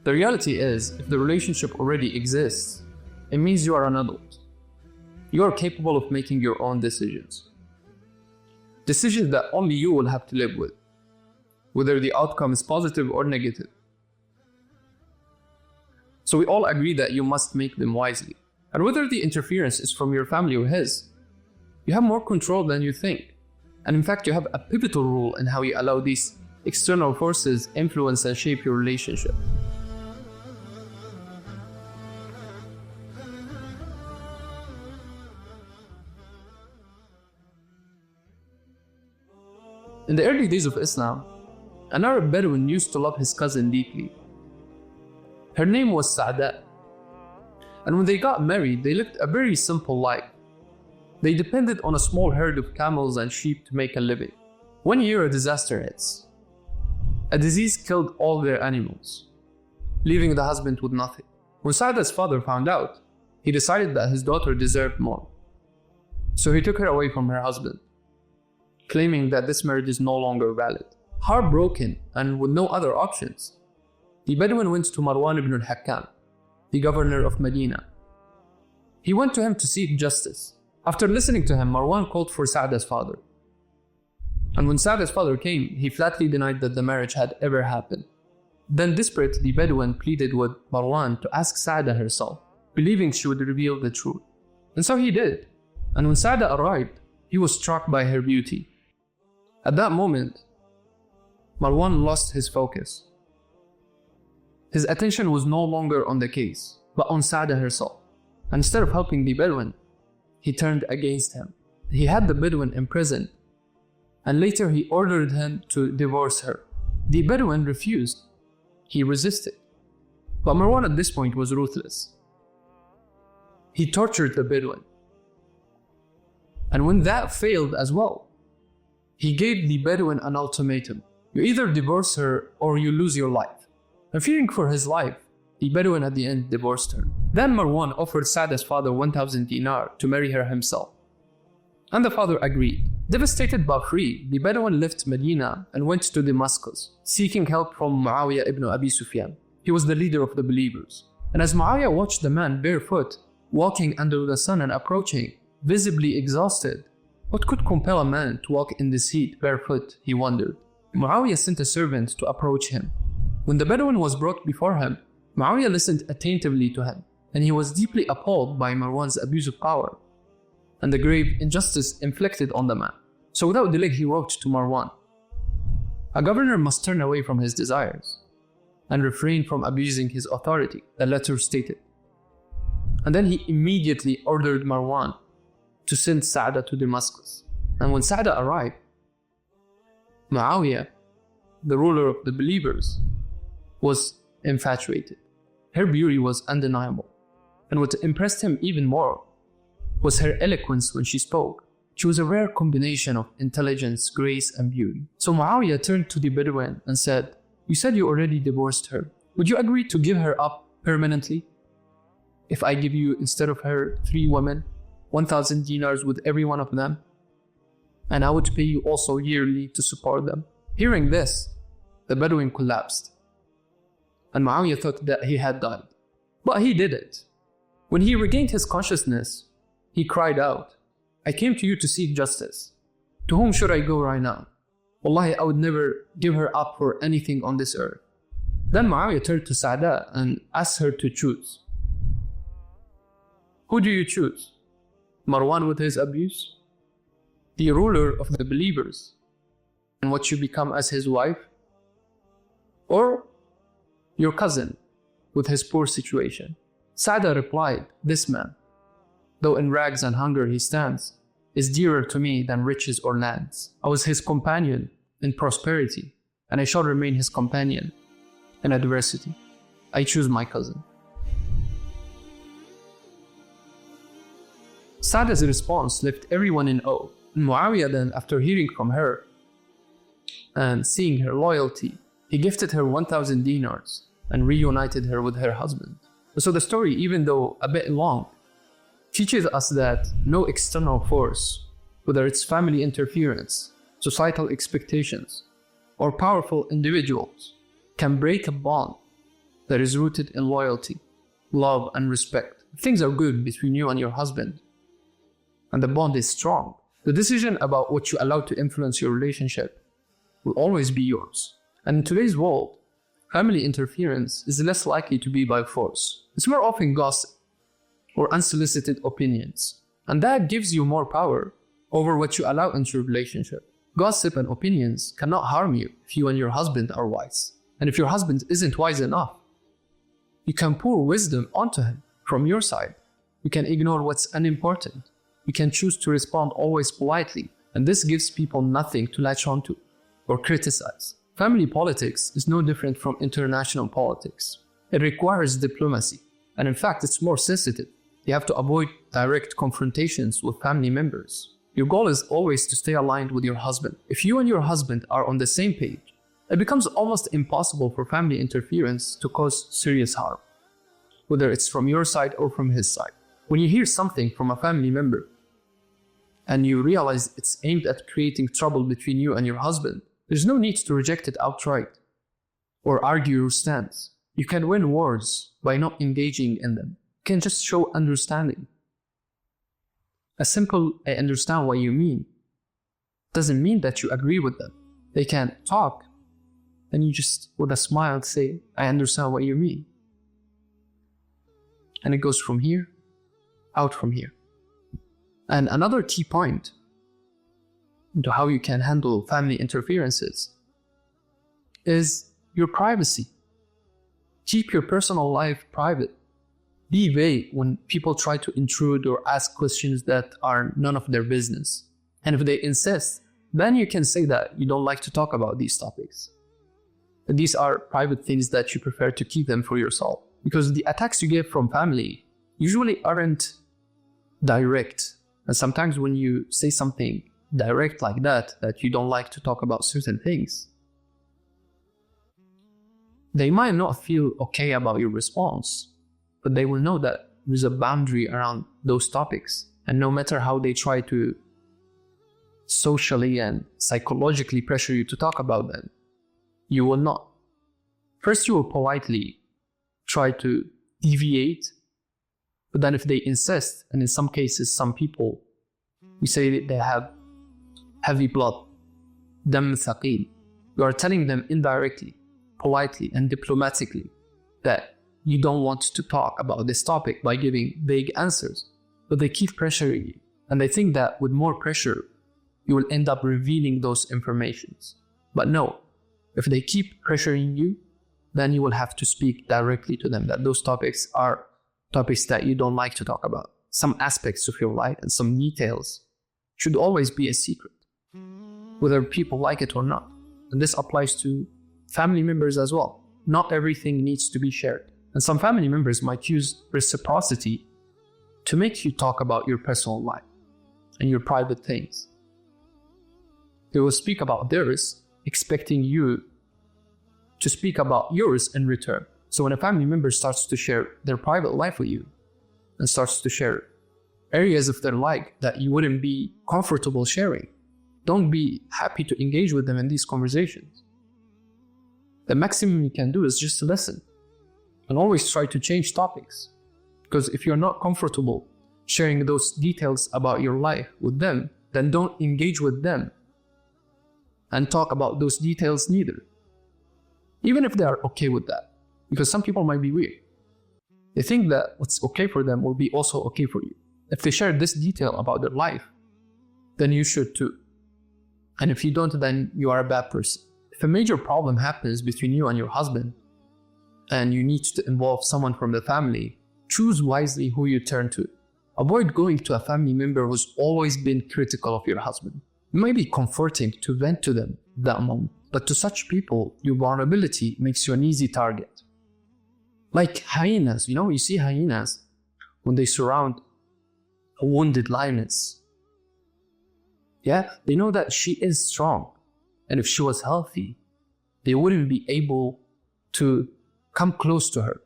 The reality is, if the relationship already exists, it means you are an adult. You are capable of making your own decisions. Decisions that only you will have to live with, whether the outcome is positive or negative. So we all agree that you must make them wisely. And whether the interference is from your family or his, you have more control than you think. And in fact, you have a pivotal role in how you allow these external forces influence and shape your relationship. In the early days of Islam, an Arab Bedouin used to love his cousin deeply. Her name was Sa'da. And when they got married, they lived a very simple life. They depended on a small herd of camels and sheep to make a living. One year a disaster hits. A disease killed all their animals, leaving the husband with nothing. When Sa'da's father found out, he decided that his daughter deserved more. So he took her away from her husband, claiming that this marriage is no longer valid. Heartbroken and with no other options, the Bedouin went to Marwan ibn al-Hakam, the governor of Medina. He went to him to seek justice. After listening to him, Marwan called for Sa'da's father. And when Sa'da's father came, he flatly denied that the marriage had ever happened. Then desperate, the Bedouin pleaded with Marwan to ask Sa'da herself, believing she would reveal the truth. And so he did. And when Sa'da arrived, he was struck by her beauty. At that moment, Marwan lost his focus. His attention was no longer on the case, but on Sa'da herself. And instead of helping the Bedouin, he turned against him. He had the Bedouin imprisoned, and later he ordered him to divorce her. The Bedouin refused. He resisted. But Marwan at this point was ruthless. He tortured the Bedouin. And when that failed as well, he gave the Bedouin an ultimatum. You either divorce her or you lose your life. And fearing for his life, the Bedouin at the end divorced her. Then Marwan offered Sa'da's father 1,000 dinar to marry her himself. And the father agreed. Devastated but free, the Bedouin left Medina and went to Damascus, seeking help from Muawiyah ibn Abi Sufyan. He was the leader of the believers. And as Muawiyah watched the man barefoot, walking under the sun and approaching, visibly exhausted, what could compel a man to walk in this heat barefoot, he wondered. Muawiyah sent a servant to approach him. When the Bedouin was brought before him, Muawiyah listened attentively to him, and he was deeply appalled by Marwan's abuse of power and the grave injustice inflicted on the man. So without delay, he wrote to Marwan, "A governor must turn away from his desires and refrain from abusing his authority," the letter stated. And then he immediately ordered Marwan to send Sa'da to Damascus. And when Sa'da arrived, Muawiyah, the ruler of the believers, was infatuated. Her beauty was undeniable. And what impressed him even more was her eloquence when she spoke. She was a rare combination of intelligence, grace, and beauty. So Muawiyah turned to the Bedouin and said, "You said you already divorced her. Would you agree to give her up permanently? If I give you, instead of her, 3 women, 1,000 dinars with every one of them, and I would pay you also yearly to support them." Hearing this, the Bedouin collapsed, and Muawiyah thought that he had died. But he didn't. When he regained his consciousness, he cried out, "I came to you to seek justice. To whom should I go right now? Wallahi, I would never give her up for anything on this earth." Then Muawiyah turned to Sa'da and asked her to choose. Who do you choose? Marwan with his abuse? The ruler of the believers and what you become as his wife? Or your cousin with his poor situation? Sa'da replied, "This man, though in rags and hunger he stands, is dearer to me than riches or lands. I was his companion in prosperity, and I shall remain his companion in adversity. I choose my cousin." Sa'da's response left everyone in awe. Muawiyah then, after hearing from her and seeing her loyalty, he gifted her 1,000 dinars and reunited her with her husband. So the story, even though a bit long, teaches us that no external force, whether it's family interference, societal expectations, or powerful individuals, can break a bond that is rooted in loyalty, love, and respect. Things are good between you and your husband, and the bond is strong. The decision about what you allow to influence your relationship will always be yours. And in today's world, family interference is less likely to be by force. It's more often gossip or unsolicited opinions. And that gives you more power over what you allow into your relationship. Gossip and opinions cannot harm you if you and your husband are wise. And if your husband isn't wise enough, you can pour wisdom onto him from your side. You can ignore what's unimportant. You can choose to respond always politely. And this gives people nothing to latch onto or criticize. Family politics is no different from international politics. It requires diplomacy. And in fact, it's more sensitive. You have to avoid direct confrontations with family members. Your goal is always to stay aligned with your husband. If you and your husband are on the same page, it becomes almost impossible for family interference to cause serious harm, whether it's from your side or from his side. When you hear something from a family member and you realize it's aimed at creating trouble between you and your husband, there's no need to reject it outright or argue your stance. You can win wars by not engaging in them. You can just show understanding. A simple "I understand what you mean" doesn't mean that you agree with them. They can talk, and you just, with a smile, say, "I understand what you mean." And it goes from here, out from here. And another key point into how you can handle family interferences is your privacy. Keep your personal life private. Be vague when people try to intrude or ask questions that are none of their business. And if they insist, then you can say that you don't like to talk about these topics. And these are private things that you prefer to keep them for yourself. Because the attacks you get from family usually aren't direct. And sometimes when you say something direct like that you don't like to talk about certain things, they might not feel okay about your response, but they will know that there's a boundary around those topics. And no matter how they try to socially and psychologically pressure you to talk about them, you will not. First, you will politely try to deviate, but then if they insist, and in some cases, some people, we say that they have heavy blood, dam thaqil, you are telling them indirectly, politely, and diplomatically that you don't want to talk about this topic by giving vague answers, but they keep pressuring you. And they think that with more pressure, you will end up revealing those informations. But no, if they keep pressuring you, then you will have to speak directly to them that those topics are topics that you don't like to talk about. Some aspects of your life and some details should always be a secret, whether people like it or not. And this applies to family members as well. Not everything needs to be shared. And some family members might use reciprocity to make you talk about your personal life and your private things. They will speak about theirs, expecting you to speak about yours in return. So when a family member starts to share their private life with you and starts to share areas of their life that you wouldn't be comfortable sharing, don't be happy to engage with them in these conversations. The maximum you can do is just listen. And always try to change topics. Because if you're not comfortable sharing those details about your life with them, then don't engage with them and talk about those details neither. Even if they are okay with that. Because some people might be weird. They think that what's okay for them will be also okay for you. If they share this detail about their life, then you should too. And if you don't, then you are a bad person. If a major problem happens between you and your husband, and you need to involve someone from the family, choose wisely who you turn to. Avoid going to a family member who's always been critical of your husband. It may be comforting to vent to them that moment, but to such people, your vulnerability makes you an easy target. Like hyenas, you see hyenas when they surround a wounded lioness. Yeah, they know that she is strong, and if she was healthy, they wouldn't be able to come close to her.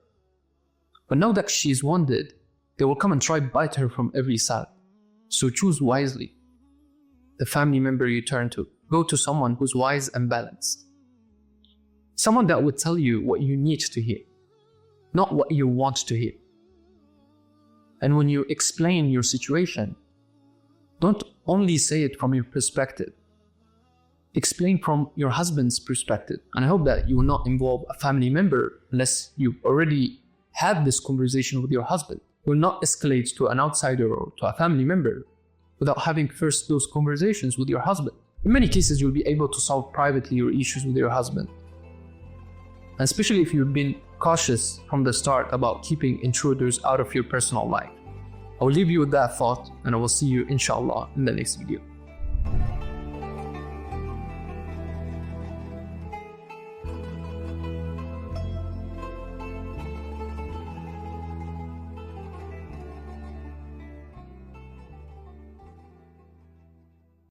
But now that she's wounded, they will come and try to bite her from every side. So choose wisely the family member you turn to. Go to someone who's wise and balanced. Someone that would tell you what you need to hear. not what you want to hear. And when you explain your situation, don't only say it from your perspective. Explain from your husband's perspective. And I hope that you will not involve a family member unless you already had this conversation with your husband. You will not escalate to an outsider or to a family member without having first those conversations with your husband. In many cases, you'll be able to solve privately your issues with your husband. And especially if you've been cautious from the start about keeping intruders out of your personal life. I will leave you with that thought, and I will see you inshallah in the next video.